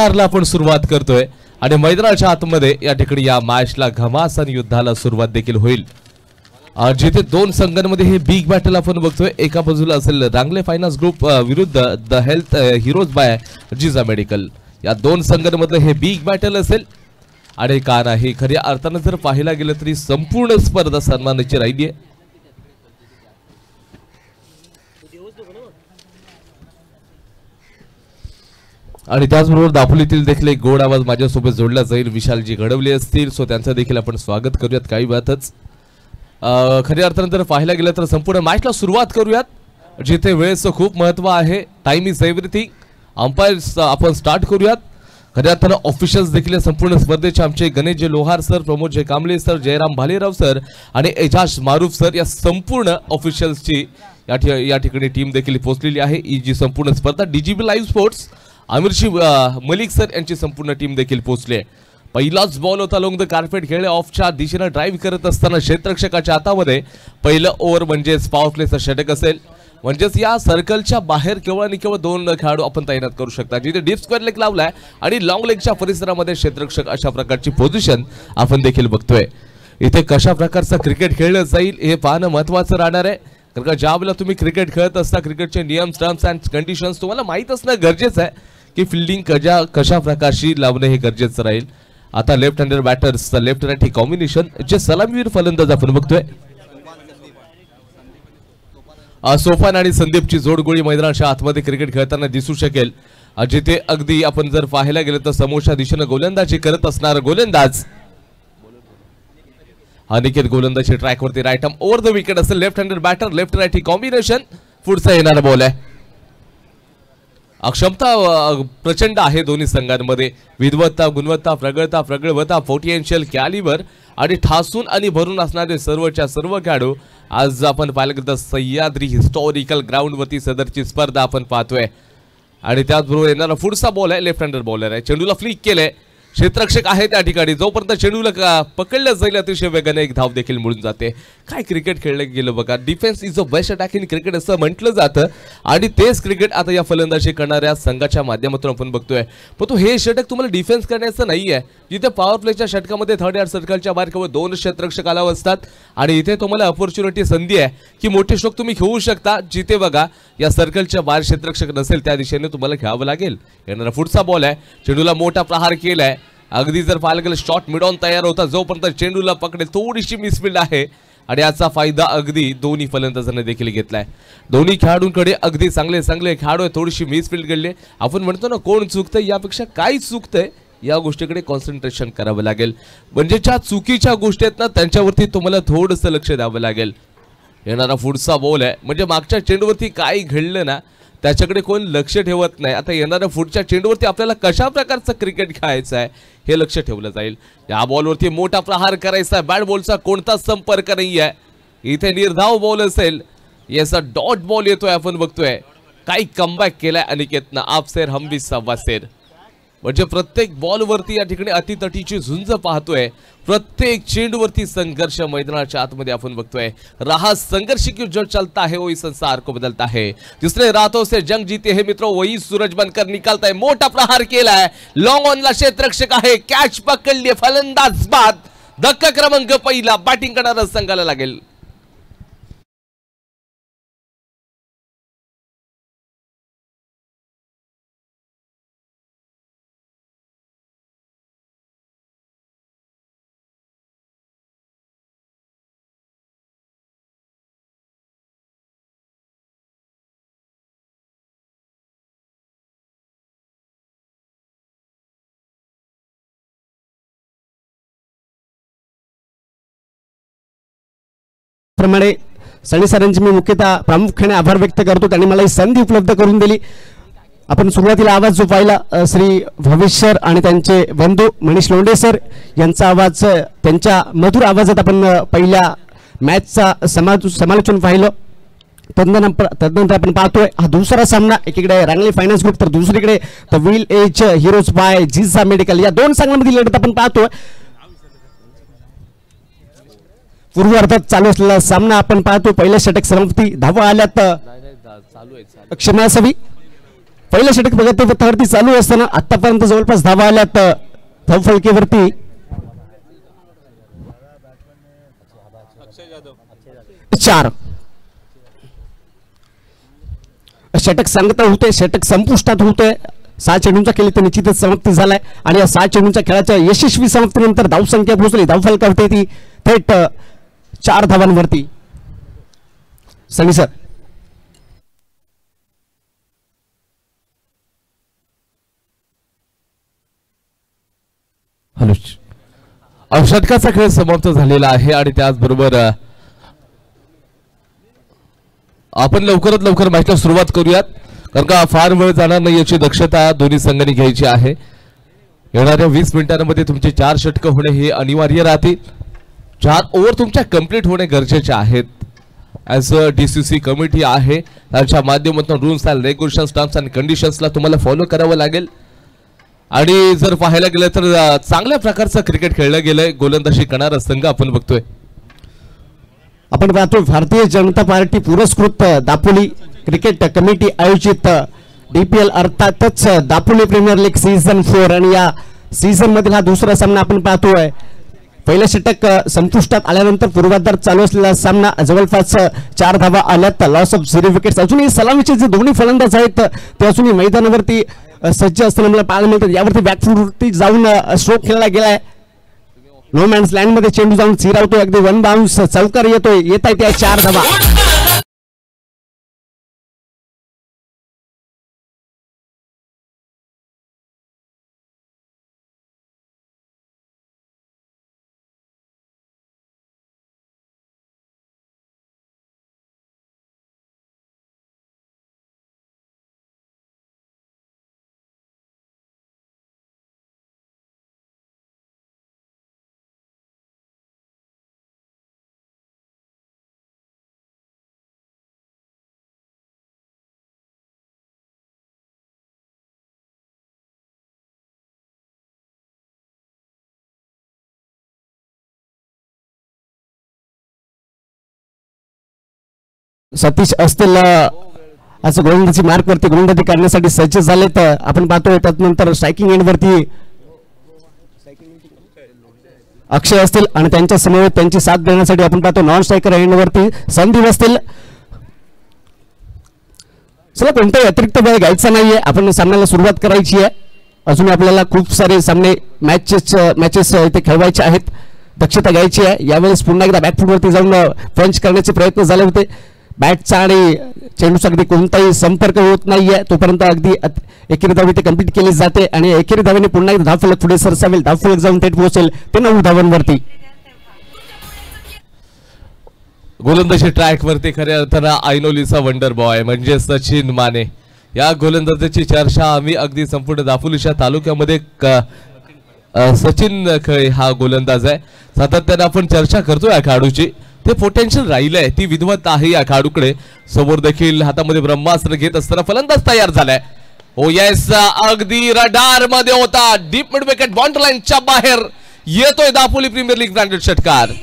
आपण सुरुवात करतोय आणि मैदानाच्या आतमध्ये या ठिकाणी या मॅचला घमासान युद्धाला सुरुवात देखील होईल। जिथे दोन संघांमध्ये हे बिग बॅटल आपण बघतोय। एका बाजूला असेल रांगले फायनान्स ग्रुप विरुद्ध the health heroes by Jija medical. या दोन संघांमध्ये हे बिग बॅटल असेल आणि का नाही खऱ्या अर्थाने जर पाहायला गेलं तरी संपूर्ण स्पर्धा सन्मानाची राहिली आहे। आणि त्याचबरोबर दापोलीतील देखील एक गोड आवाज माझ्यासोबत जोडला जाईल, विशालजी घडवले असतील, सो त्यांचं देखील आपण स्वागत करूयात। काही वेळातच खऱ्या अर्थाने जर पाहायला गेलं तर संपूर्ण मॅचला सुरुवात करूयात जिथे वेळेचं खूप महत्त्व आहे। Time is everything. अंपायर्स आपण स्टार्ट करूयात। खऱ्या अर्थाने ऑफिशियल्स देखील संपूर्ण स्पर्धेचे आमचे गणेश लोहार सर, प्रमोद जे कांबळे सर, जयराम भालेराव सर आणि एजाज मारूफ सर या संपूर्ण ऑफिशियल्सची या ठिकाणी टीम देखील पोहोचलेली आहे। ही जी संपूर्ण स्पर्धा DGB live sports आमिरशी Malik sir यांची संपूर्ण टीम देखील पोहोचली आहे। पहिलाच बॉल होता लोंग द कार्पेट खेळ ऑफच्या दिशेने ड्राइव्ह करत असताना क्षेत्ररक्षकाच्या हातामध्ये पहिलं ओव्हर म्हणजेच पॉवर प्लेचं षटक असेल। म्हणजेच या सर्कलच्या बाहेर केवळ आणि केवळ दोन खेळाडू आपण तैनात करू शकता जिथे डीप स्क्वेअर लेग लावलाय आणि लॉंग लेगच्या परिसरामध्ये क्षेत्ररक्षक अशा प्रकारची पोझिशन आपण देखील बघतोय। इथे कशा प्रकारचा क्रिकेट खेळलं जाईल हे पाहणं महत्त्वाचं राहणार आहे, कारण का ज्या वेळेला तुम्ही क्रिकेट खेळत असता क्रिकेटचे नियम, टर्म्स अँड कंडिशन्स तुम्हाला माहीत असणं गरजेचं आहे की फिल्डिंग कशा प्रकारची लावणे हे गरजेचं राहील। आता left hander batters left right ही कॉम्बिनेशन जे सलामीवीर फलंदाज आपण बघतोय। सोफान आणि संदीपची जोडगोळी मैदानाच्या आतमध्ये क्रिकेट खेळताना दिसू शकेल, जिथे अगदी आपण जर पाहायला गेलं तर समोरच्या दिशेने गोलंदाजी करत असणार गोलंदाज अनिकेत गोलंदाजी ट्रॅकवरती right arm over the wicket असेल। Left hander batter left right ही कॉम्बिनेशन पुढचा येणारा बॉल आहे। क्षमता प्रचंड आहे दोन्ही संघांमध्ये, विद्वत्ता, गुणवत्ता, प्रगळता, पोटेन्शियल, कॅलिबर आणि ठासून आणि भरून असणारे सर्वच्या सर्व खेळाडू आज आपण पाहिलं गेलं तर सह्याद्री हिस्टॉरिकल ग्राउंड वरती सदरची स्पर्धा आपण पाहतोय। आणि त्याचबरोबर येणारा पुढचा बॉल आहे लेफ्ट हँडर बॉलर आहे, चेंडूला फ्लिक केलंय, क्षेत्ररक्षक आहे त्या ठिकाणी, जोपर्यंत चेंडूला पकडलं जाईल अतिशय वेगाने एक धाव देखील मिळून जाते। काय क्रिकेट खेळलं गेलं बघा, defence is a best attack in cricket असं म्हटलं जातं आणि तेच क्रिकेट आता या फलंदाजी करणाऱ्या संघाच्या माध्यमातून आपण बघतोय। पण तो हे षटक तुम्हाला डिफेन्स करण्याचं नाहीये, जिथे पॉवर प्लेच्या षटकामध्ये थर्ड यार्ड सर्कलच्या बाहेर केवळ दोन क्षेत्ररक्षक आला असतात आणि इथे तुम्हाला अपॉर्च्युनिटी संधी आहे की मोठे स्ट्रोक तुम्ही खेळू शकता, जिथे बघा या सर्कलच्या बाहेर क्षेत्ररक्षक नसेल त्या दिशेने तुम्हाला खेळावं लागेल। येणारा पुढचा बॉल आहे, चेंडूला मोठा प्रहार केलाय, अगदी जर पाहायला गेलं शॉट मिड ऑन तयार होता, जोपर्यंत चेंडूला पकडेल थोडीशी मिसफिल्ड आहे आणि याचा फायदा अगदी दोन्ही फलंदाजांनी देखील घेतलाय। दोन्ही खेळाडूंकडे अगदी चांगले खेळाडू आहे, थोडीशी मिसफिल्ड घडली। आपण म्हणतो ना कोण चुकतंय यापेक्षा काय चुकतंय या गोष्टीकडे कॉन्सन्ट्रेशन करावं लागेल, म्हणजे ज्या चुकीच्या गोष्टी आहेत ना त्यांच्यावरती तुम्हाला थोडंसं लक्ष द्यावं लागेल। येणारा पुढचा बॉल आहे, म्हणजे मागच्या चेंडूवरती काय घडलं ना त्याच्याकडे कोण लक्ष ठेवत नाही। आता येणाऱ्या पुढच्या चेंडूवरती आपल्याला कशा प्रकारचं क्रिकेट खेळायचं आहे हे लक्ष ठेवलं जाईल। या बॉलवरती मोठा प्रहार करायचा आहे, बॅट बॉलचा कोणताच संपर्क नाही आहे, इथे निर्धाव बॉल असेल, याचा डॉट बॉल येतोय आपण बघतोय। काही कमबॅक केलाय अनिकेतनं, आपसेर हमवी सव्वासेर, म्हणजे प्रत्येक बॉलवरती या ठिकाणी अतितटीची झुंज पाहतोय, प्रत्येक चेंडूवरती संघर्ष मैदानाच्या आतमध्ये आपण बघतोय। रहा संघर्ष की जो चलता है वही संसार को बदलता है, जिसने रातों से जंग जीते है मित्रों वही सूरज बनकर निकलता है। मोठा प्रहार केलाय, लॉंग ऑनला क्षेत्ररक्षक आहे, कॅच पकडली, फलंदाज बाद, धक्का क्रमांक पहिला, बॅटिंग करणारा संघाला लागेल। प्रमाणे सनी सरांचे मी मुख्यतः प्रामुख्याने आभार व्यक्त करतो, त्यांनी मला ही संधी उपलब्ध करून दिली। आपण सुरुवातीला आवाज जो पाहिला श्री भविष्य सर आणि त्यांचे बंधू मनीष लोंढे सर यांचा आवाज, त्यांच्या मधुर आवाजात आपण पहिल्या मॅचचा समालोचन पाहिलं। तदनंतर आपण पाहतोय हा दुसरा सामना, एकीकडे रांगले फायनान्स ग्रुप तर दुसरीकडे the village heroes by Jija medical, या दोन संघांमधील लढत आपण पाहतोय। पूर्वार्धात चालू असलेला सामना आपण पाहतो, पहिल्या षटक समाप्ती, धावा आल्यात क्षमा असावी, पहिलं षटक प्रगती पथावरती चालू असताना आतापर्यंत जवळपास धावा आल्यात धावफलकेवरती 4. षटक सांगता होते, षटक संपुष्टात होते. 6 चेंडूंचा खेळ तर निश्चितच समाप्ती झालाय आणि या 6 चेंडूंच्या खेळाच्या यशस्वी समाप्तीनंतर धावसंख्या पोहोचली धावफलकावरती ती थेट 4 धावांवरती. सनी सर. हॅलो. षटकाचा खेळ समाप्त झालेला आहे आणि त्याचबरोबर आपण लवकरात लवकर मॅचला सुरुवात करूयात, कारण का फार वेळ जाणार नाही याची दक्षता दोन्ही संघांनी घ्यायची आहे. येणाऱ्या 20 मिनिटांमध्ये तुमचे 4 षटक होणे हे अनिवार्य राहतील. 4 ओव्हर तुमच्या कंप्लीट होणे गरजेचे आहेत. ॲज अ DCC कमिटी आहे त्यांच्या माध्यमातून rules and regulations terms and कंडिशन्सला तुम्हाला फॉलो करावं लागेल. आणि जर पाहायला गेलं तर चांगल्या प्रकारचं क्रिकेट खेळलं गेलंय. गोलंदाजी करणारा संघ आपण बघतोय. आपण पाहतो भारतीय जनता पार्टी पुरस्कृत दापोली क्रिकेट कमिटी आयोजित DPL अर्थातच दापोली प्रीमियर लीग सीझन 4 आणि या सीझन मधील हा दुसरा सामना आपण पाहतोय. पहिलं षटक संपुष्टात आल्यानंतर पूर्वार्धात चालू असलेला सामना जवळपास 4 धावा आल्यात. Loss of 0 wickets. अजूनही सलामीचे जे दोन्ही फलंदाज आहेत ते अजूनही मैदानावरती सज्ज असताना मला पाहायला मिळतं. यावरती बॅकफूटवरती जाऊन स्ट्रोक खेळला गेलाय. नो मॅन्स लँड मध्ये चेंडू जाऊन चिरावतोय, अगदी 1 बाउन्स चौकार येतोय. येत आहे त्या 4 धावा. सतीश असतील असं गोलंदाजी मार्क वरती गोलंदाजी करण्यासाठी सज्ज झाले. तर आपण पाहतोय त्यानंतर स्ट्रायकिंग एंड वरती अक्षय असतील आणि त्यांच्या समवेत त्यांची साथ देण्यासाठी आपण पाहतो नॉन स्ट्रायकर एंड वरती संदीप असतील. चला कोणताही अतिरिक्त वेळ घ्यायचा नाहीये, आपण सामन्याला सुरुवात करायची आहे. अजून आपल्याला खूप सारे सामने मॅचेस इथे खेळवायचे आहेत, दक्षता घ्यायची आहे. यावेळेस पुन्हा एकदा बॅकफूटवरती जाऊन पंच करण्याचे प्रयत्न झाले होते. बॅटचा आणि चेंडूचा अगदी कोणताही संपर्क होत नाहीये तोपर्यंत अगदी एकेरी धाव इथे कंप्लीट केली जाते आणि एकेरी धावेने पुन्हा एकदा धावफलक पुढे सरसावेल. धावफलक जाऊन थेट पोहोचेल ते 9 धावांवरती. गोलंदाजी ट्रॅक वरती खऱ्या अर्थानं ऐनोलीचा वंडर बॉय म्हणजे सचिन माने या गोलंदाजाची चर्चा आम्ही अगदी संपूर्ण दापोलीच्या तालुक्यामध्ये सचिन खळे हा गोलंदाज आहे. सातत्याने आपण चर्चा करतोय या खेळाडूची. ते पोटेन्शियल राहिलंय, ती विद्वत आहे या खेळाडूकडे. समोर देखील हातामध्ये ब्रह्मास्त्र घेत असताना फलंदाज तयार झालाय. ओ येस, अगदी रडार मध्ये होता. डीप मिड विकेट बॉन्ड लाईनच्या बाहेर येतोय दापोली प्रीमियर लीग ब्रँडेड षटकार.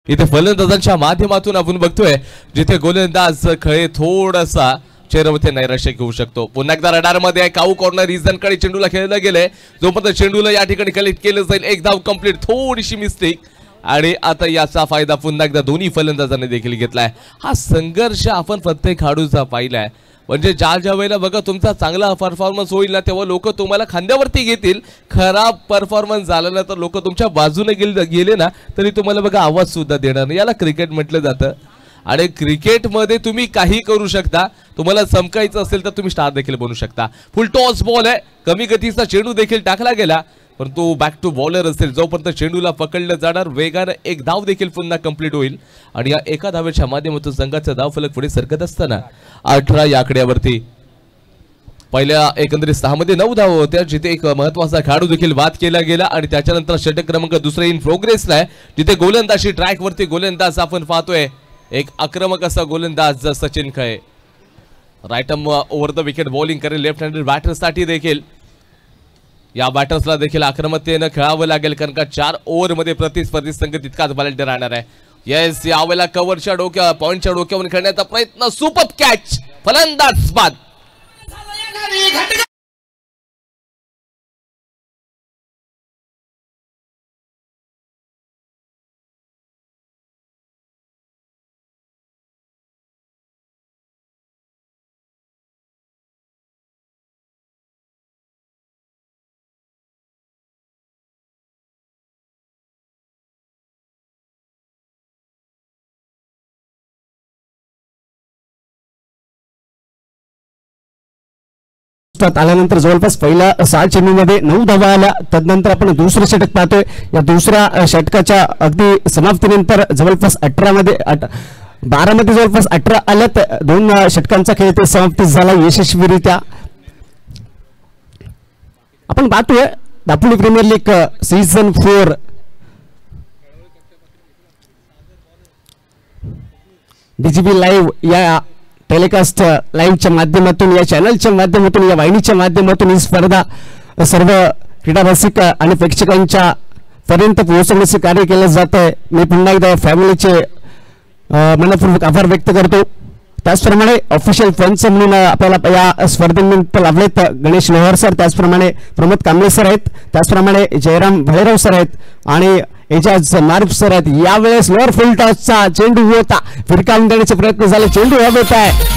इथे फलंदाजांच्या माध्यमातून आपण बघतोय जिथे गोलंदाज खळे थोडासा चेहऱ्यामध्ये नैराश्य घेऊ शकतो. पुन्हा एकदा रडार मध्ये काऊ कॉर्नर रिझन कडे चेंडूला खेळलं गेलंय. जोपर्यंत चेंडूला या ठिकाणी कलेक्ट केलं जाईल एक धाव कंप्लीट. थोडीशी मिस्टेक आणि आता याचा फायदा पुन्हा एकदा दोन्ही फलंदाजांनी देखील घेतलाय. हा संघर्ष आपण प्रत्येक खेळाडूचा पाहिलाय. म्हणजे ज्या वेळेला बघा तुमचा चांगला परफॉर्मन्स होईल ना तेव्हा लोक तुम्हाला खांद्यावरती घेतील. खराब परफॉर्मन्स झाला ना तर लोक तुमच्या बाजूने गेले ना तरी तुम्हाला बघा आवाज सुद्धा देणार नाही. याला क्रिकेट म्हटलं जातं आणि क्रिकेटमध्ये तुम्ही काही करू शकता. तुम्हाला चमकायचं असेल तर तुम्ही स्टार देखील बनू शकता. फुल टॉस बॉल आहे, कमी गतीचा चेंडू देखील टाकला गेला परंतु बॅक टू बॉलर असेल जोपर्यंत चेंडूला पकडलं जाणार वेगानं एक धाव देखील पुन्हा कंप्लीट होईल आणि या एका धावेच्या माध्यमातून संघाचा धावफलक पुढे सरकत असताना 18 या आकड्यावरती. पहिल्या एकंदरीत 6 मध्ये 9 धावा होत्या जिथे एक महत्वाचा खेळाडू देखील बाद केला गेला आणि त्याच्यानंतर षटक क्रमांक दुसरा इन प्रोग्रेसला आहे जिथे गोलंदाजी ट्रॅक वरती गोलंदाज आपण पाहतोय एक आक्रमक असा गोलंदाज Sachin Khale right arm over the wicket bowling करेल लेफ्ट हँडेड बॅटर्ससाठी देखील. या बॅटर्सला देखील आक्रमकतेनं खेळावं लागेल कारण का 4 ओव्हरमध्ये प्रतिस्पर्धी संघ तितकाच बलाढ्य राहणार आहे. येस यावेळेला कव्हरच्या डोक्या पॉइंटच्या डोक्यावरून खेळण्याचा प्रयत्न सुपर कॅच फलंदाज बाद. आल्यानंतर जवळपास पहिल्या 6 चेंडूमध्ये 9 धावा आल्या. तदनंतर आपण दुसरं षटक पाहतोय. या दुसऱ्या षटकाच्या अगदी समाप्तीनंतर जवळपास 12 मध्ये जवळपास 18 आल्यात. 2 षटकांचा खेळ ते समाप्ती झाला यशस्वीरित्या. आपण पाहतोय Dapoli premier league season 4 DGB live या टेलिकास्ट लाईव्हच्या माध्यमातून या चॅनलच्या माध्यमातून या वाहिनीच्या माध्यमातून ही स्पर्धा सर्व क्रीडा रसिक आणि प्रेक्षकांच्या पर्यंत पोहोचवण्याचे कार्य केले जात आहे. मी पुन्हा एकदा फॅमिलीचे मनपूर्वक आभार व्यक्त करतो. त्याचप्रमाणे ऑफिशियल पंच म्हणून आपल्याला या स्पर्धेनिमित्त लाभलेत गणेश लोहार सर, त्याचप्रमाणे प्रमोद कांबळे सर आहेत, त्याचप्रमाणे जयराम भालेराव सर आहेत आणि एजाज मारुफ सर आहेत. यावेळेस लोअर फुल टॉसचा चेंडू होता, फिरकावून देण्याचे प्रयत्न झाले, चेंडू हवेत आहे.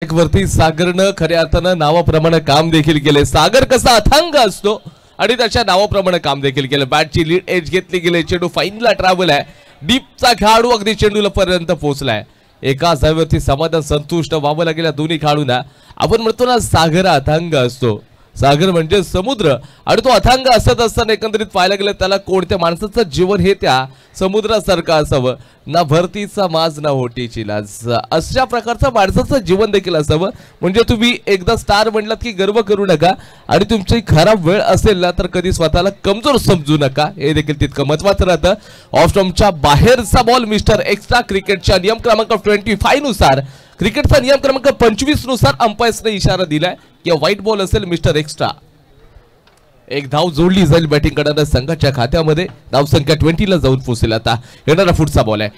वरती सागरनं खऱ्या अर्थानं नावाप्रमाणे काम देखील केले. सागर कसा अथांग असतो आणि त्याच्या नावाप्रमाणे काम देखील केलं. बॅटची लीड एज घेतली गेली, चेंडू फाईनला ट्रॅव्हल आहे, डीपचा खेळाडू अगदी चेंडूला पर्यंत पोहोचलाय. एका जागेवरती समाधान संतुष्ट व्हावं लागेल दोन्ही खेळाडूंना. आपण म्हणतो ना सागर अथांग असतो, सागर म्हणजे समुद्र आणि तो अथांग असत असताना एकंदरीत पाहायला गेलं त्याला कोणत्या माणसाचं जीवन हे त्या समुद्रासारखं असावं, ना भरतीचा माज ना होटीची लाज, अशा प्रकारचं माणसाचं जीवन देखील असावं. म्हणजे तुम्ही एकदा स्टार म्हणलात की गर्व करू नका आणि तुमची खराब वेळ असेल ना तर कधी स्वतःला कमजोर समजू नका, हे देखील तितकं महत्वाचं राहतं. ऑफ स्टंपच्या बाहेरचा बॉल मिस्टर एक्स्ट्रा क्रिकेटच्या नियम क्रमांक 25 नुसार, क्रिकेटचा नियम क्रमांक 25 नुसार अंपायर्सने इशारा दिलाय की व्हाईट बॉल असेल मिस्टर एक्स्ट्रा. एक धाव जोडली जाईल बॅटिंग करणाऱ्या संघाच्या खात्यामध्ये, धाव संख्या 20 ला जाऊन पोहोचेल. आता येणारा पुढचा बॉल आहे,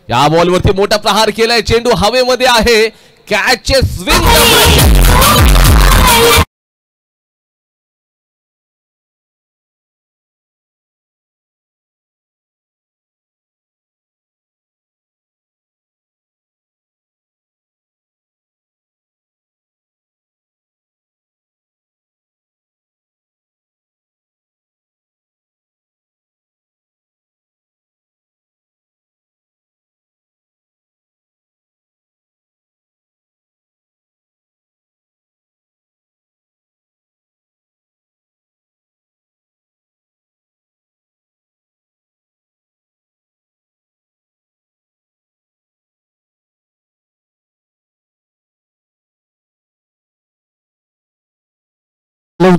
या बॉलवरती मोठा प्रहार केलाय, चेंडू हवेमध्ये आहे, कॅच स्विंग.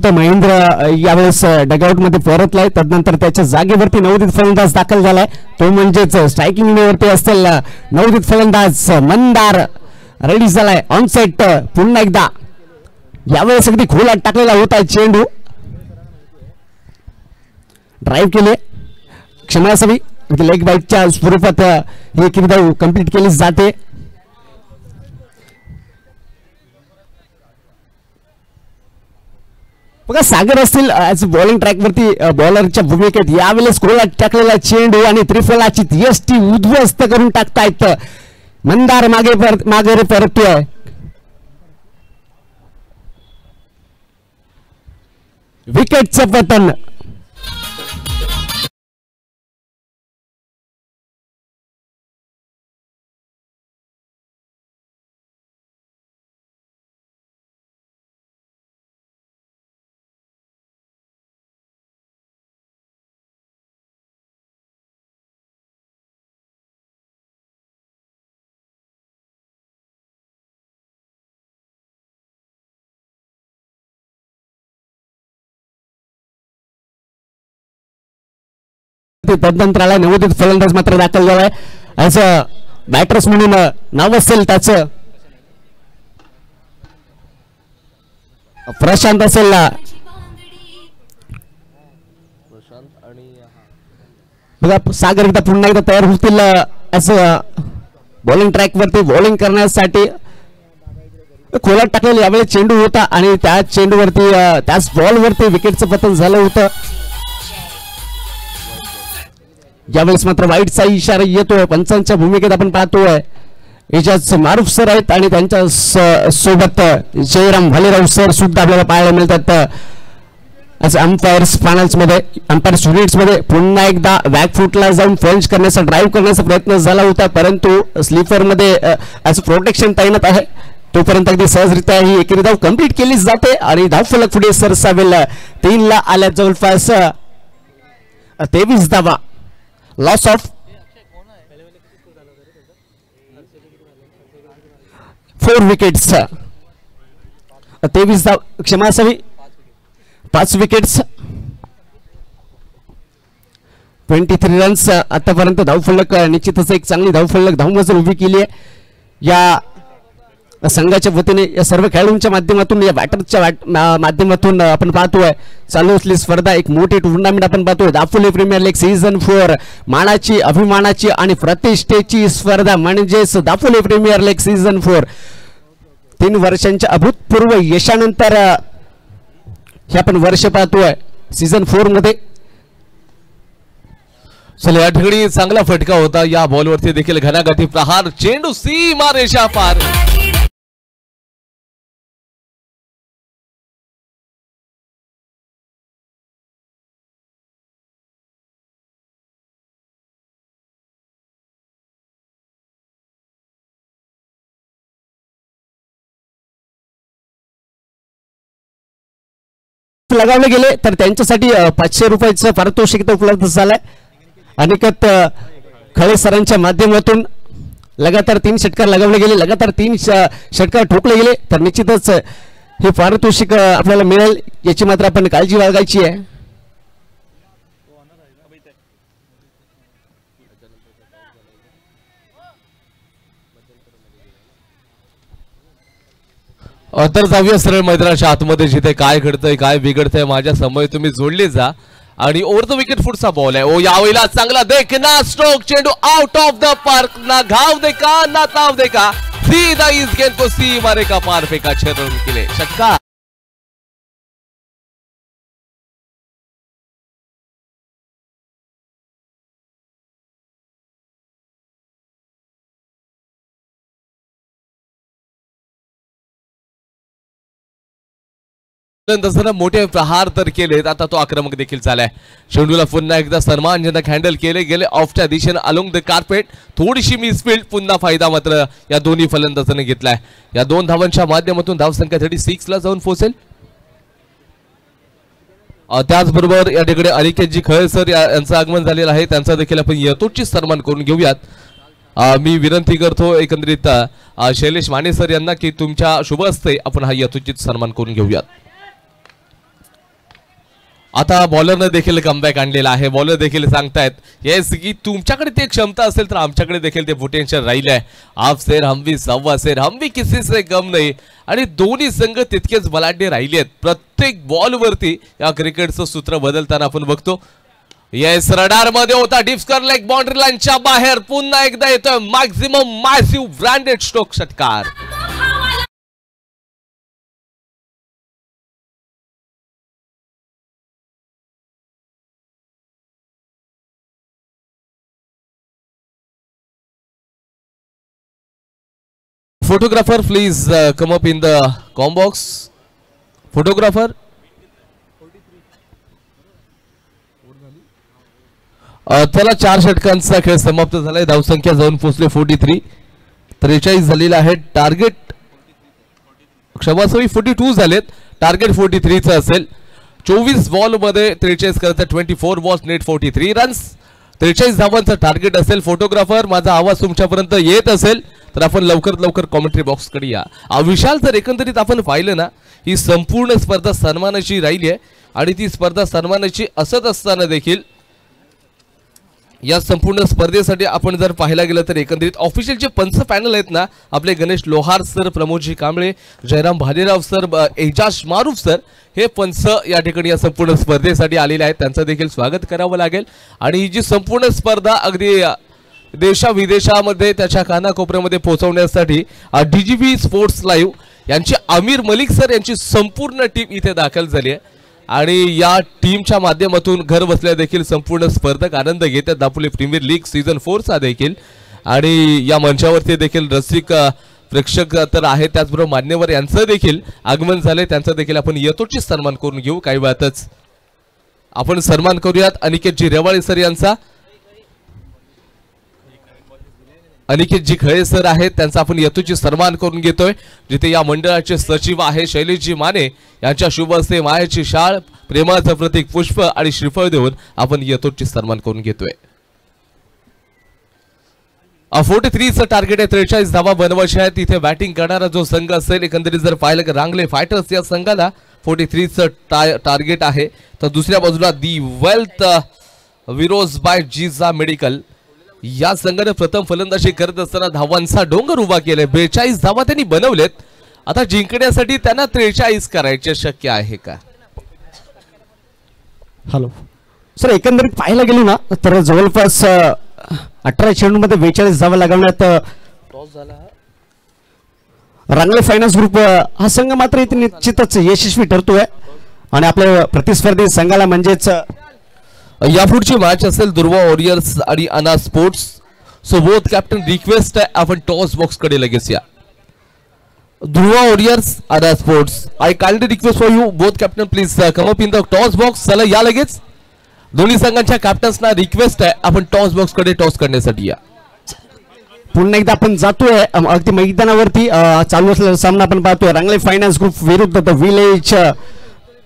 महेंद्र यावेळेस डगआउट मध्ये परतलाय. तदनंतर त्याच्या जागेवरती नवोदित फलंदाज दाखल झालाय, तो म्हणजेच स्ट्रायकिंग युनिवरती असतील नवोदित फलंदाज मंदार रेडी झालाय. ऑन सेट पुन्हा एकदा यावेळेस अगदी खोलात टाकलेला होता चेंडू. ड्राईव्ह केले, क्षमा असावी, लेग बाईटच्या स्वरूपात ही क्रीडाऊ कंप्लीट केली जाते. बघा सागर असतील ॲज बॉलिंग ट्रॅकवरती बॉलरच्या भूमिकेत यावेळेस गोलात टाकलेला चेंडू आणि त्रिफलाची यष्टी उद्ध्वस्त करून टाकतायत. मंदार मागे परतोय. विकेटचं पतन. तदनंतर नवोदित फलंदाज मात्र दाखल झालाय. असं बॅटर्स म्हणून नाव असेल त्याचं प्रशांत असेल. बघा सागर एकदा पुन्हा एकदा तयार होतील असं बॉलिंग ट्रॅक वरती बॉलिंग करण्यासाठी. खोलात टाकलेला यावेळी चेंडू होता आणि त्या चेंडूवरती त्याच बॉलवरती विकेटचं पतन झालं होतं. यावेळेस मात्र वाईटचा इशारा येतोय. पंचांच्या भूमिकेत आपण पाहतोय एजाज मारूफ सर आहेत आणि त्यांच्या सोबत जयराम भालेराव सर सुद्धा आपल्याला पाहायला मिळतात. अंपायर्स पॅनल्स मध्ये, अंपायर्स युनिट्स मध्ये पुन्हा एकदा बॅकफुटला जाऊन पंच करण्याचा ड्राईव्ह करण्याचा प्रयत्न झाला होता, परंतु स्लीपर मध्ये प्रोटेक्शन तैनात आहे. तोपर्यंत अगदी सहजरित्या ही एकेरी धाव कंप्लीट केली जाते आणि धावफलक पुढे सरसावेल. 3 ला आल्या जवळपास 23 धावा. Loss of 4 wickets. 23 धाव, क्षमा असावी, 5 विकेट्स, 23 रन्स. आतापर्यंत धावफलक निश्चितच एक चांगली धावफलक धावमजल उभी केली आहे या संघाच्या वतीने. या सर्व खेळाडूंच्या माध्यमातून, या बॅटरच्या माध्यमातून आपण पाहतोय चालू असलेली स्पर्धा एक मोठी टुर्नामेंट आपण पाहतोय. दापोली प्रीमियर लीग सीझन 4 मानाची, अभिमानाची आणि प्रतिष्ठेची स्पर्धा म्हणजेच दापोली प्रीमियर लीग सीझन 4. 3 वर्षांच्या अभूतपूर्व यशानंतर हे आपण वर्ष पाहतोय सीझन 4 मध्ये. चला या ठिकाणी चांगला फटका होता. या बॉलवरती देखील घणाघाती प्रहार, चेंडू सीमा रेषा पार. लगावले गेले तर त्यांच्यासाठी 500 रुपयाचं पारितोषिक उपलब्ध झालंय. अनिकेत खळे सरांच्या माध्यमातून लगातार 3 षटकार लगावले गेले, लगातार 3 षटकार ठोकले गेले तर निश्चितच हे पारितोषिक आपल्याला मिळेल याची मात्र आपण काळजी बाळगायची आहे. तर जाऊया सरळ मैदानाच्या आतमध्ये, जिथे काय घडतंय काय बिघडतंय माझ्या समय तुम्ही जोडले जा. आणि ओव्हर द विकेट पुढचा बॉल आहे. ओ यावेळेला चांगला देख ना स्ट्रोक, चेंडू आउट ऑफ द पार्क. ना घाव दे का ना ताव दे का, सीधा इस गेंद को सीमा रेखा पार फेंका. 6 रन के लिए षटकार. मोठे प्रहार तर केलेत, आता तो आक्रमक देखील झालाय. चेंडूला पुन्हा एकदा सन्मानजनक हँडल केले गेले ऑफच्या दिशेने अलोंग द कार्पेट. थोडीशी मिसफील्ड, पुन्हा फायदा मात्र या दोन्ही फलंदाजांनी घेतलाय. या 2 धावांच्या माध्यमातून धावसंख्या 36 ला जाऊन पोहोचेल. त्याचबरोबर या ठिकाणी अनिकेतजी खळे सर यांचं आगमन झालेलं आहे, त्यांचा देखील आपण यथोचित सन्मान करून घेऊयात. मी विनंती करतो एकंदरीत शैलेश माने सर यांना की तुमच्या शुभ हस्ते आपण हा यथोचित सन्मान करून घेऊयात. आता बॉलरने देखील कमबॅक आणलेला आहे. बॉलर देखील सांगतायत येस की तुमच्याकडे ते क्षमता असेल तर आमच्याकडे देखील ते पोटेन्शियल राहिले आहे. हाफ सेर हमवी, सव्वा सेर हमवी, किसी से कम नाही. आणि दोन्ही संघ तितकेच बलाढ्य राहिले आहेत. प्रत्येक बॉलवरती या क्रिकेटचं सूत्र बदलताना आपण बघतो. येस रडार मध्ये होता डिस्कर लेग बाउंड्री लाईनच्या बाहेर पुन्हा एकदा येतोय मॅक्झिमम मॅसिव्ह ब्रँडेड स्ट्रोक षटकार. Photographer, please come up in the com box. Photographer. चला 4 षटकांचा खेळ समाप्त झालाय. धावसंख्या जाऊन पोहोचले 43. 43 झालेला आहे. टार्गेट क्षमस्वी 42 झालेत. टार्गेट 43 चं असेल. 24 बॉल मध्ये 43 करता 24 बॉल्स नेट 43 रन्स. 43 धावांचं टार्गेट असेल. फोटोग्राफर माझा आवाज तुमच्यापर्यंत येत असेल तर आपण लवकर कॉमेंट्री बॉक्स कडे या. विशाल जर एकंदरीत आपण पाहिलं ना ही संपूर्ण स्पर्धा सन्मानाची राहिली आहे आणि ती स्पर्धा सन्मानाची असत असताना देखील या संपूर्ण स्पर्धेसाठी आपण जर पाहायला गेलं तर एकंदरीत ऑफिशियल जे पंच पॅनल आहेत ना आपले गणेश लोहार सर, प्रमोदजी कांबळे, जयराम भालेराव सर, एजाज मारूफ सर हे पंच या ठिकाणी या संपूर्ण स्पर्धेसाठी आलेले आहेत. त्यांचं देखील स्वागत करावं लागेल. आणि ही जी संपूर्ण स्पर्धा अगदी देशाविदेशामध्ये त्याच्या कानाकोपऱ्यामध्ये पोहोचवण्यासाठी DGV स्पोर्ट्स लाईव्ह यांची आमिर मलिक सर यांची संपूर्ण टीम इथे दाखल झाली आहे आणि या टीमच्या माध्यमातून घर बसल्या देखील संपूर्ण स्पर्धक आनंद घेतात दापोली प्रीमियर लीग सीझन 4 चा देखील. आणि या मंचावरती देखील रसिक प्रेक्षक तर आहेत, त्याचबरोबर मान्यवर यांचं देखील आगमन झाले. त्यांचा देखील आपण यथोचित सन्मान करून घेऊ. काही वेळातच आपण सन्मान करूयात अनिकेतजी रेवाळे सर यांचा. अनिकेतजी खळे सर आहेत त्यांचा आपण यथोचित सन्मान करून घेतोय. जिथे या मंडळाचे सचिव आहे शैलेशजी माने यांच्या शुभ हस्ते मायाची शाळ, प्रेमाचं प्रतीक पुष्प आणि श्रीफळ देऊन आपण यथोचित सन्मान करून घेतोय. 43 चं टार्गेट आहे. 43 धावा बनवायचे आहेत. तिथे बॅटिंग करणारा जो संघ असेल एकंदरीत जर पाहिलं की रांगले फायटर्स या संघाला 43 चं टार्गेट आहे. तर दुसऱ्या बाजूला the wealth heroes by Jija medical या संघाने प्रथम फलंदाजी करत असताना धावांचा डोंगर उभा केलाय. 42 धावा त्यांनी बनवलेत. आता जिंकण्यासाठी त्यांना 43 करायचे शक्य आहे का? हॅलो सर, एकंदरीत पाहायला गेलो ना तर जवळपास 18 चेंडूमध्ये 42 धावा लागवण्यात रांगले फायनान्स ग्रुप हा संघ मात्र इथे निश्चितच यशस्वी ठरतोय. आणि आपल्या प्रतिस्पर्धी संघाला म्हणजेच यापुढची मॅच असेल दुर्वा वॉरियर्स आणि अना sports. So both captain request आहे आपण टॉस बॉक्स कडे लगेच या. दुर्वा वॉरियर्स, अना sports, I kindly request for you both captain please come up in the toss box. चला या लगेच. दोन्ही संघांच्या कॅप्टन्सना रिक्वेस्ट आहे आपण टॉस बॉक्स कडे टॉस करण्यासाठी या. पुन्हा एकदा आपण जातोय अगदी मैदानावरती. चालू असलेला सामना आपण पाहतोय रांगले फायनान्स ग्रुप विरुद्ध the village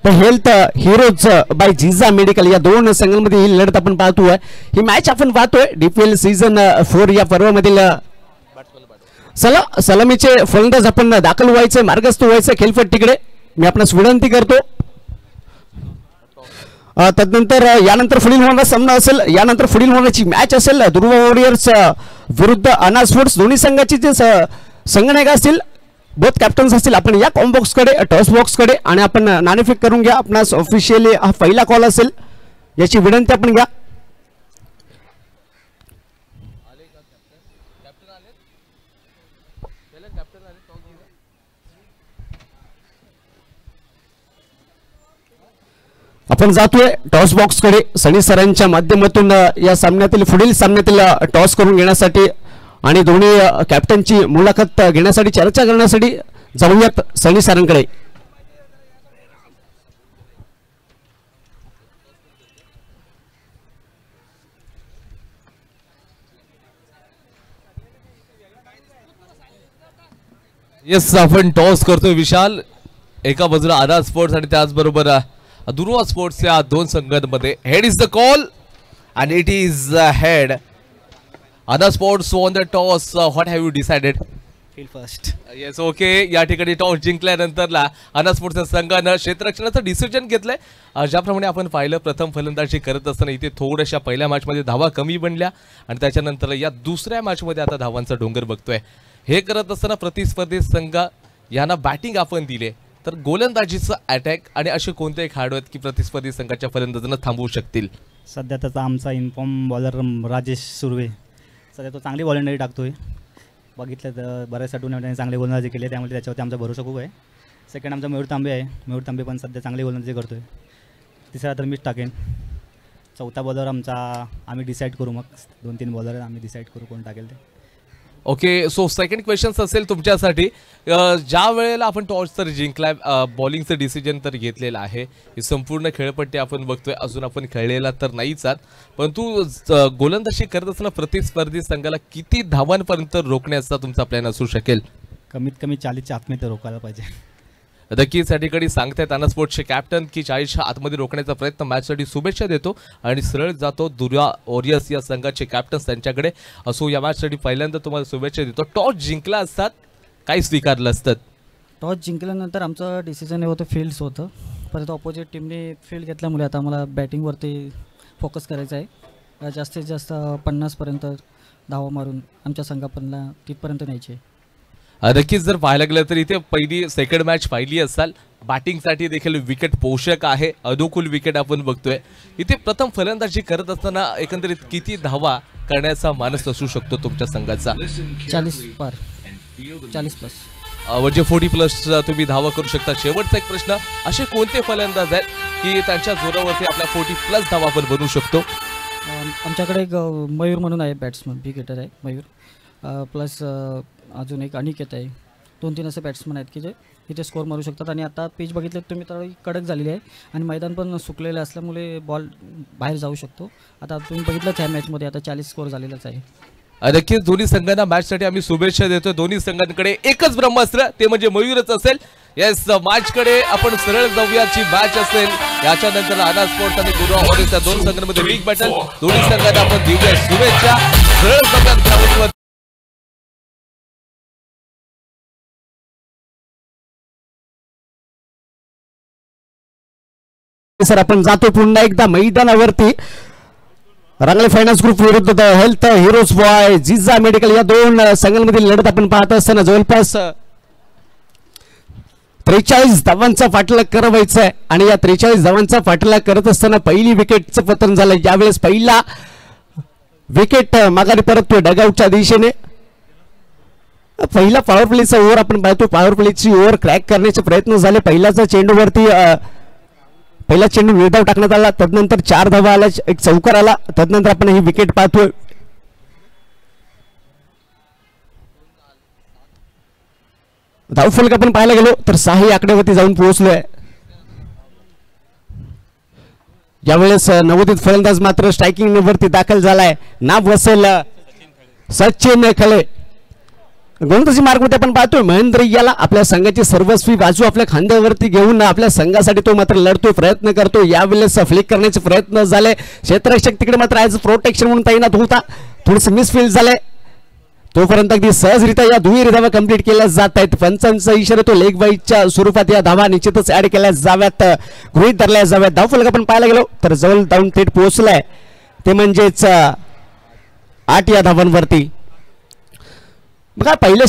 health heroes by Jija medical या दोन संघांमध्ये ही लढत आपण पाहतोय. ही मॅच आपण पाहतोय DPL सीझन 4 या पर्वामधील सलामीचे फलंदाज आपण दाखल व्हायचे, मार्गस्थ व्हायचे खेळपट्टीकडे मी आपणास विनंती करतो. तदनंतर यानंतर पुढील होणारा सामना असेल, यानंतर पुढील होण्याची मॅच असेल दुर्वा वॉरियर्स विरुद्ध अना स्पोर्ट्स. दोन्ही संघाचे जे संघनायक असतील बोथ कॅप्टन्स असतील आपण या कॉम बॉक्स कडे टॉस बॉक्स कडे आणि आपण नाणेफेक करून घ्या. आपणास ऑफिशियली हा पहिला कॉल असेल याची विनंती आपण घ्या. आपण जातोय टॉस बॉक्स कडे सनी सरांच्या माध्यमातून या सामन्यातील पुढील सामन्यातील टॉस करून घेण्यासाठी आणि दोन्ही कॅप्टनची मुलाखत घेण्यासाठी चर्चा करण्यासाठी जाऊयात सनी सरांकडे. येस आपण टॉस करतोय विशाल. एका बाजूला अना स्पोर्ट्स आणि त्याचबरोबर दुर्वा स्पोर्ट्स या दोन संघांमध्ये. Head is the call and it is head. अना sports won the toss. What have you decided? Field first. Yes okay. या ठिकाणी टॉस जिंकल्यानंतरला अना स्पोर्ट्सच्या संघानं क्षेत्ररक्षणाचं डिसिजन घेतलंय. ज्याप्रमाणे आपण पाहिलं प्रथम फलंदाजी करत असताना इथे थोड्याशा पहिल्या मॅचमध्ये धावा कमी बनल्या आणि त्याच्यानंतर या दुसऱ्या मॅचमध्ये आता धावांचा डोंगर बघतोय. हे करत असताना प्रतिस्पर्धी संघ यांना बॅटिंग आपण दिले तर गोलंदाजीचं अटॅक आणि असे कोणते खेळाडू आहेत की प्रतिस्पर्धी संघाच्या फलंदाजांना थांबवू शकतील? सध्या त्याचा आमचा इन्फॉर्म बॉलर राजेश सुर्वे सध्या तो चांगली बॉलिंग टाकतो आहे. बघितलं तर बऱ्याचशा टुर्नामेंटने चांगले गोलंदाजी केली, त्यामुळे त्याच्यावरती आमचा भरोसा खूप आहे. सेकंड आमचा मयूर तांबे आहे. मयूर तांबे पण सध्या चांगली गोलंदाजी करतो आहे. तिसरा तर मीच टाकेन. चौथा बॉलर आमचा आम्ही डिसाईड करू, मग 2-3 बॉलर आम्ही डिसाईड करू कोण टाकेल ते. ओके, सो सेकंड क्वेश्चन असेल तुमच्यासाठी. ज्या वेळेला आपण टॉस तर जिंकलाय, बॉलिंगचं डिसिजन तर घेतलेलं आहे, ही संपूर्ण खेळपट्टी आपण बघतोय, अजून आपण खेळलेला तर नाहीच आहात, परंतु गोलंदाजी करत असताना प्रतिस्पर्धी संघाला किती धावांपर्यंत रोखण्याचा तुमचा प्लॅन असू शकेल? कमीत कमी 40च्या आतमध्ये रोखायला पाहिजे. नक्कीच या ठिकाणी सांगतायत ताना स्पोर्ट्सचे कॅप्टन की 40च्या आतमध्ये रोखण्याचा प्रयत्न. मॅचसाठी शुभेच्छा देतो आणि सरळ जातो दुर्या वॉरियर्स या संघाचे कॅप्टन त्यांच्याकडे. असो, या मॅचसाठी पहिल्यांदा तुम्हाला शुभेच्छा देतो. टॉस जिंकला असतात काय स्वीकारलं असतं? टॉस जिंकल्यानंतर आमचं डिसिजन हे होतं फील्ड्स होतं, परंतु ऑपोजिट टीमने फील्ड घेतल्यामुळे आता आम्हाला बॅटिंगवरती फोकस करायचा आहे. जास्तीत जास्त 50पर्यंत धावा मारून आमच्या संघापर्यंत तिथपर्यंत न्यायची आहे. नक्कीच जर पाहायला गेलं तर इथे पहिली सेकंड मॅच पाहिली असाल, बॅटिंगसाठी देखील विकेट पोषक आहे, अनुकूल विकेट आपण बघतोय. इथे प्रथम फलंदाजी करत असताना एकंदरीत किती धावा करण्याचा मानस असू शकतो तुमच्या संघाचा? 40 पार, 40+. म्हणजे 40+ तुम्ही धावा करू शकता. शेवटचा एक प्रश्न, असे कोणते फलंदाज आहेत की त्यांच्या जोरावरती आपल्या 40+ धावा आपण बनवू शकतो? आमच्याकडे एक मयूर म्हणून आहे, बॅट्समन विकेटर आहे मयूर, प्लस अजून एक अनिकेत आहे. 2-3 असे बॅट्समन आहेत की जे इथे स्कोअर मारू शकतात. आणि आता पिच बघितले तुम्ही तर कडक झालेली आहे आणि मैदान पण सुकलेलं असल्यामुळे बॉल बाहेर जाऊ शकतो. आता तुम्ही बघितलंच ह्या मॅचमध्ये आता 40 स्कोअर झालेलाच आहे. नक्कीच दोन्ही संघांना मॅचसाठी आम्ही शुभेच्छा देतो. दोन्ही संघांकडे एकच ब्रह्मास्त्र, ते म्हणजे मयूरच असेल. येस, मॅचकडे आपण सरळ जाऊयाची मॅच असेल. याच्यानंतर आना स्पोर्ट्स आणि गुरुआ वॉरियर्स या दोन संघांमध्ये बिग बॅटल. दोन्ही संघांना आपण देऊया शुभेच्छा. सरळ जाऊयात ग्राउंडवर. सर आपण जातो पुन्हा एकदा मैदानावरती. रंगले फायनान्स ग्रुप विरुद्ध हेल्थ हिरोज बॉय जिजा मेडिकल या दोन संघांमधील लढत आपण पाहत असताना जवळपास 43 धावांचा पाठलाग करायचा आहे. आणि या 43 धावांचा पाठलाग करत असताना पहिली विकेटचं पतन झालं. यावेळेस पहिला विकेट माघारी परततोय डगआउटच्या दिशेने. पहिला पॉवर प्लेचा ओव्हर आपण पाहतो, पॉवर प्लेची ओव्हर क्रॅक करण्याचे प्रयत्न झाले. पहिल्याचा चेंडूवरती पहिला चेंडू निर्धाव टाकण्यात आला, तदनंतर 4 धावा आला, एक चौकार आला, तदनंतर आपण ही विकेट पाहतोय. धावफलक आपण पाहायला गेलो तर 6 आकड्यावरती जाऊन पोहोचलोय. यावेळेस नवोदित फलंदाज मात्र स्ट्रायकिंग वरती दाखल झालाय. नाव असेल सचिन खळे. गोलंदाजी मार्गवरती आपण पाहतोय महेंद्र याला आपल्या संघाची सर्वस्वी बाजू आपल्या खांद्यावरती घेऊन आपल्या संघासाठी तो मात्र लढतोय, प्रयत्न करतो. यावेळेस फ्लिक करण्याचे प्रयत्न झाले. क्षेत्ररक्षक तिकडे मात्र ॲज प्रोटेक्शन म्हणून तैनात होता, थोडंसं मिसफील्ड झाले. तोपर्यंत अगदी सहजरित्या या दुहेरी धावा कंप्लीट केल्या जात आहेत. पंचांचा इशारा तो लेग बाईटच्या स्वरूपात या धावा निश्चितच ऍड केल्या जाव्यात, गृहीत धरल्या जाव्यात. धावफलक आपण पाहायला गेलो तर जवळ जाऊन थेट पोहोचलाय, ते म्हणजेच 8 या धावांवरती. बघा पहिलं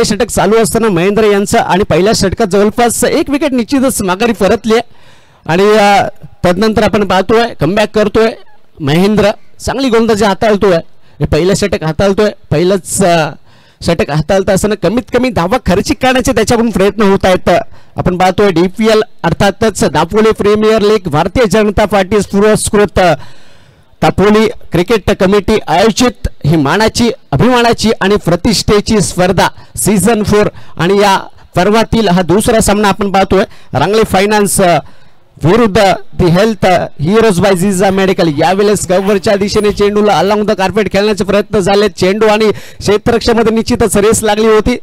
षटक चालू असताना महेंद्र यांचं आणि पहिल्या षटकात जवळपास 1 विकेट निश्चितच माघारी परतली आहे. आणि तदनंतर आपण पाहतोय कमबॅक करतोय महेंद्र, चांगली गोलंदाजी हाताळतोय. पहिलं षटक हाताळतोय, पहिलंच षटक हाताळता असताना कमीत कमी धावा खर्चिक करण्याचे त्याच्याकडून प्रयत्न होत आहेत. आपण पाहतोय DPL अर्थातच Dapoli premier league Bharatiya Janata party पुरस्कृत दापोली क्रिकेट कमिटी आयोजित ही मानाची, अभिमानाची आणि प्रतिष्ठेची स्पर्धा सीझन 4. आणि या पर्वातील हा दुसरा सामना आपण पाहतोय रंगले फायनान्स विरुद्ध the health heroes by Jija medical. यावेळेस कव्हरच्या दिशेने चेंडूला अलॉंग द कार्पेट खेळण्याचे प्रयत्न झाले. चेंडू आणि क्षेत्ररक्षणामध्ये निश्चितच रेस लागली होती.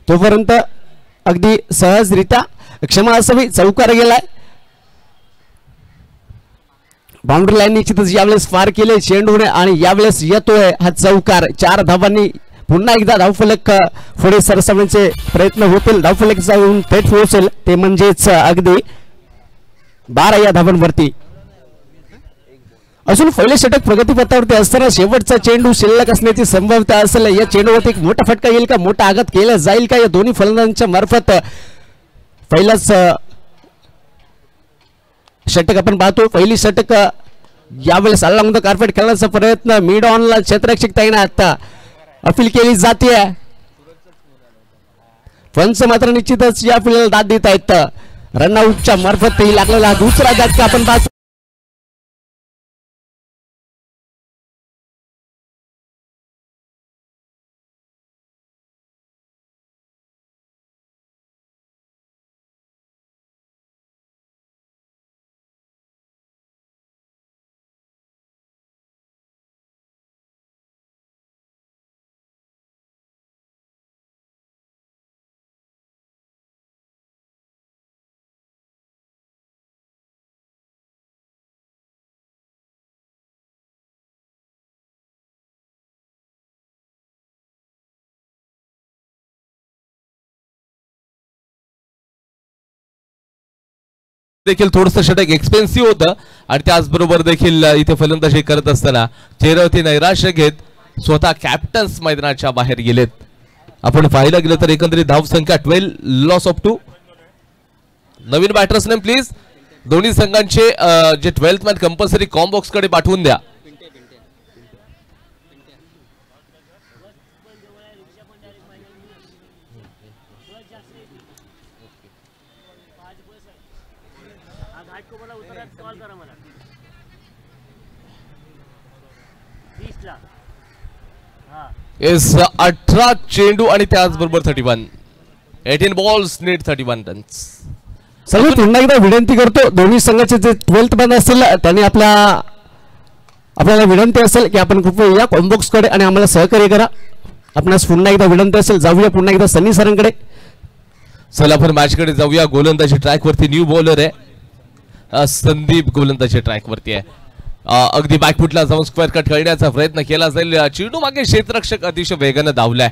तोपर्यंत अगदी सहजरित्या, क्षमा असावी, चौकार गेलाय. बाउंड्री लाईन निश्चितच यावेळेस पार केले चेंडूने आणि यावेळेस येतोय हा चौकार. 4 धावांनी पुन्हा एकदा धावफलक पुढे सरसावण्याचे प्रयत्न होतील. धावफलक जाऊन थेट पोहोचेल, ते म्हणजेच अगदी 12 या धावांवरती. अजून पहिले षटक प्रगतीपथावरती असताना शेवटचा चेंडू शिल्लक असण्याची संभाव्यता असेल. या चेंडूवरती एक मोठा फटका येईल का, मोठा आघात केला जाईल का या दोन्ही फलंदाजांच्या मार्फत. पहिलाच षटक आपण पाहतो. पहिली षटक यावेळेस अल्लांग कार्पेट खेळण्याचा प्रयत्न मिड ऑनला क्षेत्ररक्षक ताईने आता अपील केली जाते. पंच मात्र निश्चितच या पिढीला दाद देत आहेत. रनआउटच्या मार्फत लागलेला दुसरा धक्का आपण पाहतो. देखील थोडंसं षटक एक्सपेन्सिव्ह होतं आणि त्याचबरोबर देखील इथे फलंदाजी करत असताना चेहऱ्यावरती नैराश्य घेत स्वतः कॅप्टन्स मैदानाच्या बाहेर गेलेत. आपण पाहायला गेलं तर एकंदरीत धावसंख्या 12 loss of 2. Naveen batters name please. दोन्ही संघांचे जे 12th मॅन कंपल्सरी कॉम्बॉक्स कडे पाठवून द्या. इस 18 चेंडू आणि त्याचबरोबर 31. 18 बॉल्स नीड 31 रन्स. सर्व पुन्हा एकदा विनंती करतो दोन्ही संघाचे जे 12th मॅन असतील त्यांनी आपल्याला विनंती असेल की आपण कृपया या कॉम्बॉक्स कडे आणि आम्हाला सहकार्य करा. आपणास पुन्हा एकदा विनंती असेल. जाऊया पुन्हा एकदा सनी सरांकडे. चला आपण मॅच कडे जाऊया. गोलंदाजी ट्रॅक वरती न्यू बॉलर आहे संदीप. गोलंदाजी ट्रॅक वरती आहे. अगदी बॅकफुटला जाऊन स्क्वेअर कट करण्याचा प्रयत्न केला जाईल. चेंडू मागे क्षेत्ररक्षक अतिशय वेगाने धावलाय.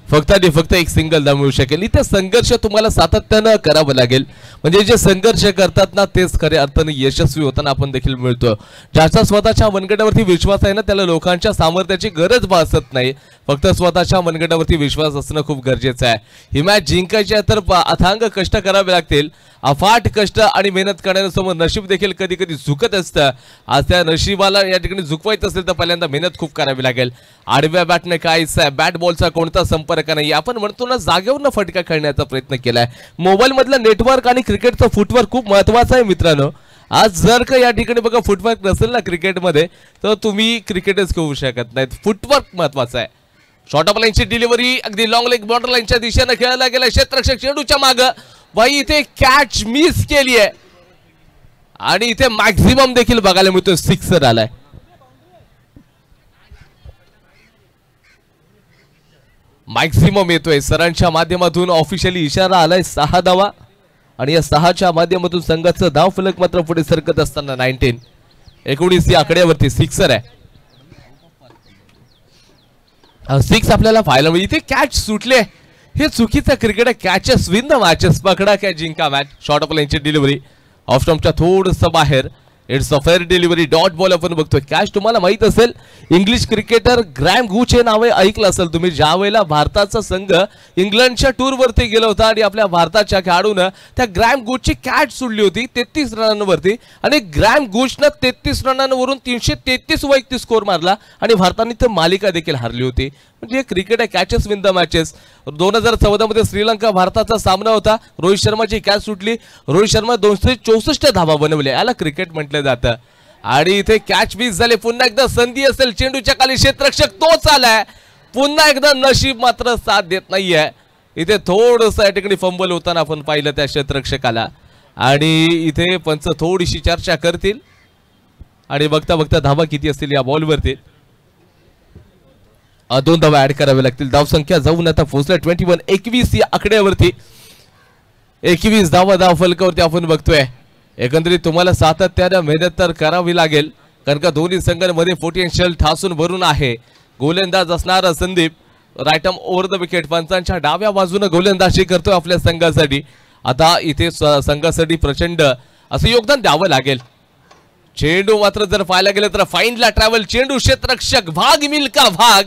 फक्त आणि फक्त एक सिंगल धाव मिळू शकेल. इथे संघर्ष तुम्हाला सातत्यानं करावं लागेल. म्हणजे जे संघर्ष करतात ना तेच खऱ्या अर्थाने यशस्वी होताना आपण देखील मिळतो. ज्याचा स्वतःच्या मनगटावरती विश्वास आहे ना त्याला लोकांच्या सामर्थ्याची गरज भासत नाही. फक्त स्वतःच्या मनगटावरती विश्वास असणं खूप गरजेचं आहे. ही मॅच जिंकायची तर अथांग कष्ट करावे लागतील. अफाट कष्ट आणि मेहनत करण्यासमोर नशीब देखील कधी कधी झुकत असतं. आज त्या नशिबाला या ठिकाणी झुकवायचं असेल तर पहिल्यांदा मेहनत खूप करावी लागेल. आडव्या बॅटने काहीच बॅट बॉलचा कोणता संपर्क नाही. आपण म्हणतो ना जागेवरनं फटका खेळण्याचा प्रयत्न केलाय. मोबाईल मधलं नेटवर्क आणि क्रिकेटचं फुटवर्क खूप महत्वाचं आहे मित्रांनो. आज जर का या ठिकाणी बघा फुटवर्क नसेल ना क्रिकेटमध्ये तर तुम्ही क्रिकेटच खेळू शकत नाहीत. फुटवर्क महत्वाचं आहे. शॉर्ट ऑफ लाईनची डिलिव्हरी अगदी लॉंग लेग बॉर्डर लाईनच्या दिशेने खेळायला गेला. क्षेत्ररक्षक चेंडूच्या मागं बाई इथे कॅच मिस केली आहे आणि इथे मॅक्झिमम देखील बघायला मिळतो. सिक्सर आलाय. मॅक्झिमम येतोय. सरांच्या माध्यमातून ऑफिशियली इशारा आलाय 6 धावा आणि या 6च्या माध्यमातून संघाचं धाव फलक मात्र पुढे सरकत असताना 19 या आकड्यावरती सिक्सर आहे. 6 आपल्याला पाहायला मिळेल. इथे कॅच सुटले. हे चुकीचं क्रिकेट आहे. Catches win the matches. पकडा काय जिंका मॅच. शॉर्ट ऑफ लाईनची डिलिव्हरी ऑफ स्टंपच्या थोडंसं बाहेर. It's a fair delivery. Dot ball आपण बघतोय. कॅच तुम्हाला माहित असेल इंग्लिश क्रिकेटर ग्रॅम गूच हे नाव ऐकलं असेल तुम्ही. ज्या वेळेला भारताचा संघ इंग्लंडच्या टूर वरती गेला होता आणि आपल्या भारताच्या खेळाडूनं त्या ग्रॅम गूचची कॅच सोडली होती 33 रनांवरती आणि ग्रॅम गूचनं 33 रनांवरून 333 वैयक्तिक स्कोर मारला आणि भारताने तर मालिका देखील हारली होती. म्हणजे क्रिकेट आहे. Catches win the matches. 2014 मध्ये श्रीलंका भारताचा सामना होता. रोहित शर्माची कॅच सुटली. रोहित शर्मा 264 धावा बनवले. याला क्रिकेट म्हटलं जातं. आणि इथे कॅच मिस झाले. पुन्हा एकदा संधी असेल. चेंडूच्या खाली क्षेत्ररक्षक तोच आलाय. पुन्हा एकदा नशीब मात्र साथ देत नाहीये. इथे थोडंसं या ठिकाणी फंबल होताना आपण पाहिलं त्या क्षेत्ररक्षकाला. आणि इथे पंच थोडीशी चर्चा करतील आणि बघता बघता धावा किती असतील या बॉलवरती. 2 धावा ऍड करावे लागतील. धावसंख्या जाऊन आता पोहोचल्या 21 या आकड्यावरती. 21 धावा धाव फलकावरती आपण बघतोय. एकंदरीत तुम्हाला सातत्याने मेहनत तर करावी लागेल कारण का दोन्ही संघांमध्ये पोटेन्शियल ठासून भरून आहे. गोलंदाज असणारा Sandeep right arm over the wicket. पंचांच्या डाव्या बाजूने गोलंदाजी करतोय आपल्या संघासाठी. आता इथे संघासाठी प्रचंड असं योगदान द्यावं लागेल. चेंडू मात्र जर पाहायला गेलं तर फाईनला ट्रॅव्हल. चेंडू क्षेत्ररक्षक भाग मिल्का भाग.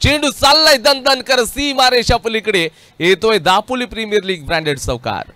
चेंडू चाललाय दणदणकर सीमारेषा पलीकडे. येतोय दापोली प्रीमियर लीग ब्रँडेड चौकार.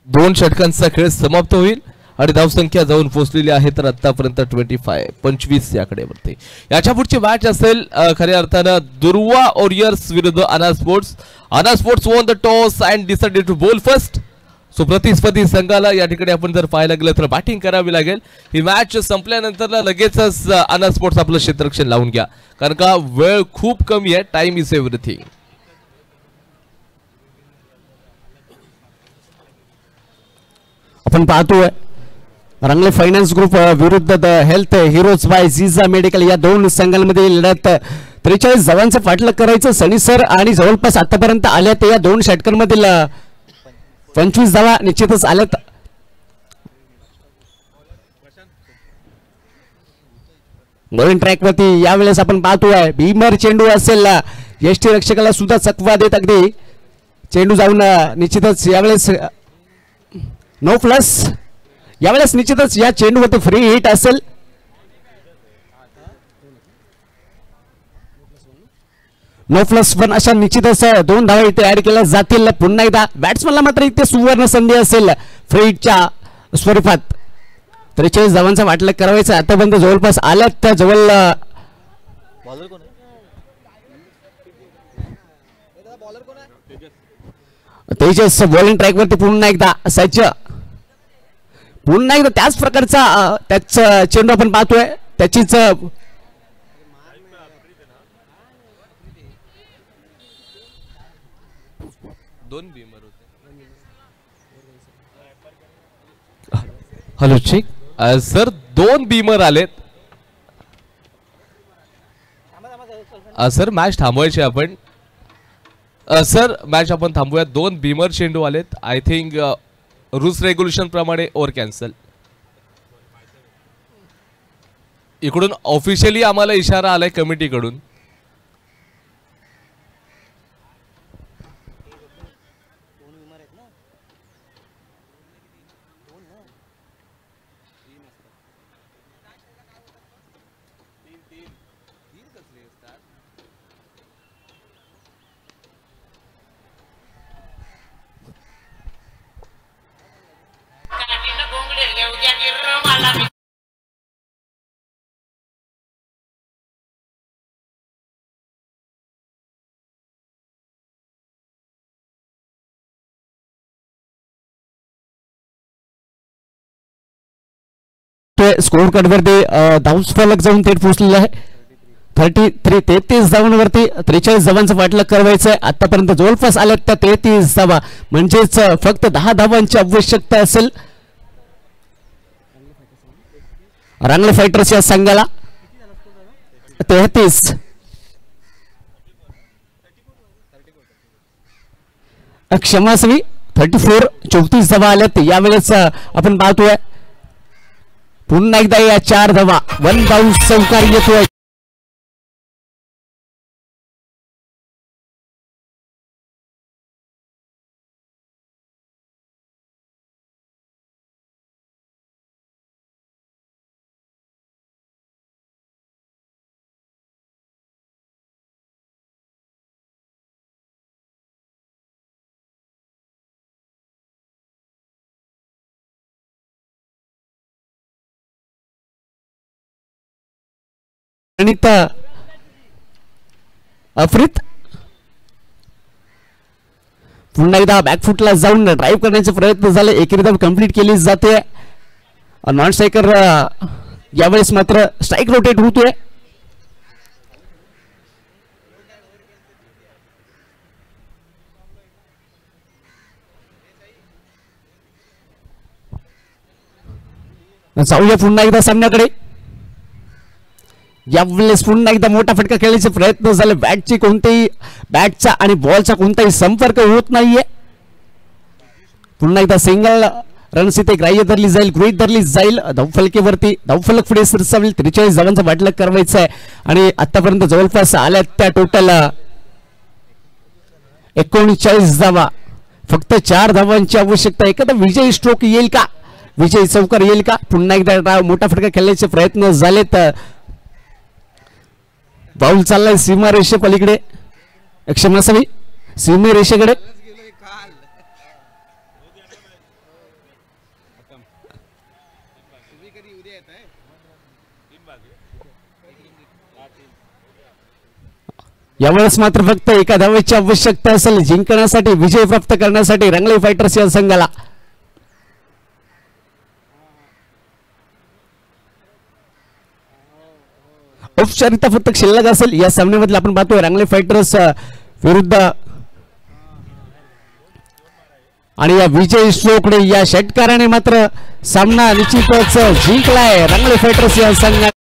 2 षटकांचा खेळ समाप्त होईल आणि धावसंख्या जाऊन पोहोचलेली आहे तर आतापर्यंत 25 या आकड्यावरती. याच्या पुढची मॅच असेल खऱ्या अर्थानं दुर्वा वॉरियर्स विरुद्ध Aana sports. Aana sports won the toss and decided to bowl first. So प्रतिस्पर्धी संघाला या ठिकाणी आपण जर पाहायला गेलं तर बॅटिंग करावी लागेल. ही मॅच संपल्यानंतर लगेचच आना स्पोर्ट्स आपलं क्षेत्ररक्षण लावून घ्या कारण का वेळ खूप कमी आहे. Time is everything. आपण पाहतोय रंगले फायनान्स ग्रुप विरुद्ध द हेल्थ हिरोज बाय झीजा मेडिकल या दोन संघांमध्ये लढत. 43 धावांचं पाठलाग करायचं सनी सर आणि जवळपास आतापर्यंत आल्या ते या 2 षटकांमधील 25 धावा निश्चितच आल्यात. बॉलिंग ट्रॅक वरती यावेळेस आपण पाहतोय भीमर चेंडू असेल यष्टी रक्षकाला सुद्धा चकवा देत अगदी चेंडू जाऊन निश्चितच यावेळेस नो प्लस. यावेळेस निश्चितच या चेंडूवरती फ्री हिट असेल. नो प्लस पण अशा निश्चितच 2 धावा इथे ऍड केल्या जातील. पुन्हा एकदा बॅट्समनला मात्र इथे सुवर्ण संधी असेल फ्री हिटच्या स्वरूपात. 43 धावांचा वाटलं करायचं आतापर्यंत जवळपास आल्यात त्या जवळ 43 बॉलिंग ट्रॅक वरती पुन्हा एकदा सज्ज. पुन्हा एकदा त्याच प्रकारचा त्याच चेंडू आपण पाहतोय त्याचीच हॅलो चेक सर 2 बीमर आलेत सर. मॅच थांबवायची आपण सर. मॅच आपण थांबूया. 2 बीमर चेंडू आलेत. आय थिंक रूल्स रेग्युलेशन प्रमाणे ओव्हर कॅन्सल. इकडून ऑफिशियली आम्हाला इशारा आलाय कमिटीकडून. स्कोर कार्ड वरती धावस फलक जाऊन थेट पोहोचलेला आहे. 33 धावांवरती 43 धावांचं वाटलं करायचं आहे. आतापर्यंत जवळपास आल्यात त्या 33 धावा म्हणजेच फक्त 10 धावांची आवश्यकता असेल रांगले फायटर्स या संघाला. 33 क्षमासवी 34 धावा आल्यात. यावेळेस आपण पाहतोय पुन्हा एकदा या 4 धावा 1 बाउन्स चौकार येतोय. आफ्रित पुन्हा एकदा बॅकफुटला जाऊन ड्राईव्ह करण्याचे प्रयत्न झाले. एकरिता कंप्लीट केली जाते. नॉन स्ट्रायकर यावेळेस मात्र स्ट्राईक रोटेट होतोय. जाऊया पुन्हा एकदा सामन्याकडे. यावेळेस पुन्हा एकदा मोठा फटका खेळण्याचे प्रयत्न झाले. बॅटचा आणि बॉलचा कोणताही संपर्क होत नाहीये. पुन्हा एकदा सिंगल रन्स इथे ग्राह्य धरली जाईल गृहीत धरली जाईल. धावफलकेवरती धावफलक पुढे सरसावेल. 43 धावांचा वाटलं करायचं आहे आणि आतापर्यंत जवळपास आल्या त्या टोटल 39 धावा. फक्त 4 धावांची आवश्यकता. एखादा विजयी स्ट्रोक येईल का विजयी चौकार येईल का. पुन्हा एकदा मोठा फटका खेळण्याचे प्रयत्न झालेत. बाउल चाललाय सीमा रेषे पलीकडे. क्षमा असावी सीमे रेषेकडे. यावेळेस मात्र फक्त एका धावेची आवश्यकता असेल जिंकण्यासाठी, विजय प्राप्त करण्यासाठी रंगले फायटर्स या संघाला. औपचारिकता फक्त शिल्लक असेल या सामन्यामध्ये. आपण पाहतोय रंगले फायटर्स विरुद्ध आणि या विजय स्ट्रोकडे या षटकाराने मात्र सामना निश्चितच जिंकलाय रंगले फायटर्स या संघाने.